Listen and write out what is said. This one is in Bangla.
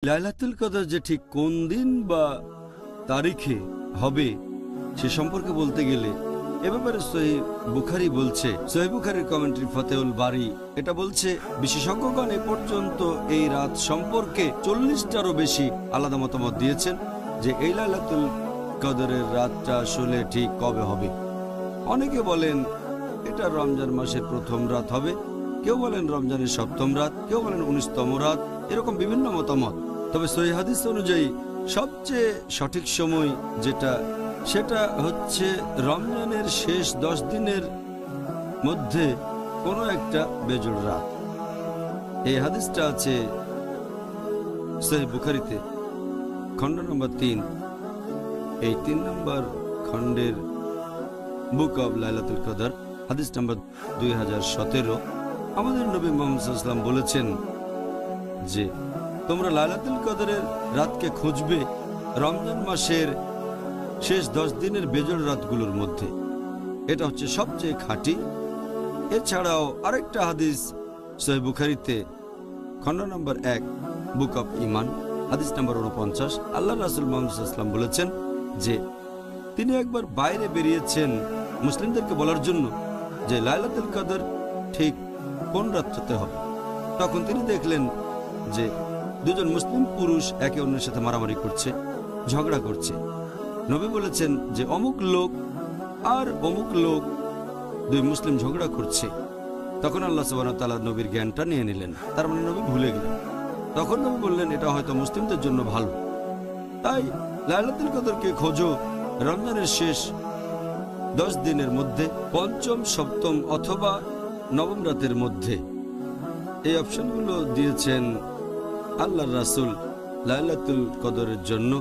লাইলাতুল কদর যে ঠিক কোন দিন বা তারিখে হবে সে সম্পর্কে বলতে গেলে এ ব্যাপারে সহিহ বুখারী বলছে, সহিহ বুখারীর কমেন্ট্রি ফতেহুল বারী এটা বলছে, বিশেষজ্ঞগণ এ পর্যন্ত এই রাত সম্পর্কে 40টারও বেশি আলাদা মতামত দিয়েছেন যে এই লাইলাতুল কদরের রাতটা আসলে ঠিক কবে হবে। অনেকে বলেন এটা রমজান মাসের প্রথম রাত হবে, কেউ বলেন রমজানের সপ্তম রাত, কেউ বলেন 19তম রাত, এরকম বিভিন্ন মতামত। তবে সহিহ হাদিস অনুযায়ী সবচেয়ে সঠিক সময় যেটা সেটা হচ্ছে রমজানের শেষ 10 দিনের মধ্যে কোনো একটা বেজোড় রাত। এই হাদিসটা আছে সহিহ বুখারীতে খণ্ড নম্বর 3, এই 3 নম্বর খণ্ডের বুক অব লাইলাতুল কদর, হাদিস নম্বর 2017। আমাদের নবী মুহাম্মদ সাল্লাল্লাহু আলাইহি ওয়াসাল্লাম বলেছেন যে তোমরা লাইলাতুল কদরের রাতকে খুঁজবে রমজান মাসের শেষ 10 দিনের বেজোড় রাতগুলোর মধ্যে। এটা হচ্ছে সবচেয়ে খাঁটি। এছাড়াও আরেকটা হাদিস সহিহ বুখারীতে খণ্ড নম্বর 1 বুক অব ঈমান, হাদিস নম্বর 49, আল্লাহ রাসূল মুহাম্মদ সাল্লাল্লাহু আলাইহি ওয়াসাল্লাম বলেছেন যে তিনি একবার বাইরে বেরিয়েছেন মুসলিমদেরকে বলার জন্য যে লাইলাতুল কদর ঠিক কোন রাত্রিতে হবে। তখন তিনি দেখলেন যে দুজন মুসলিম পুরুষ একে অন্যের সাথে মারামারি করছে, ঝগড়া করছে। নবী বলেছেন যে অমুক লোক আর অমুক লোক, দুই মুসলিম ঝগড়া করছে। তখন আল্লাহ সুবহানাহু ওয়া তাআলা নবীর জ্ঞানটা নিয়ে নিলেন, তার মানে নবী ভুলে গেলেন। তখন নবী বললেন এটা হয়তো মুসলিমদের জন্য ভালো, তাই লাইলাতুল কদরকে খোঁজো রমজানের শেষ 10 দিনের মধ্যে, পঞ্চম, সপ্তম অথবা নবম রাতের মধ্যে। এই অপশনগুলো দিয়েছেন আল্লাহর রাসূল লাইলাতুল কদরের জন্য।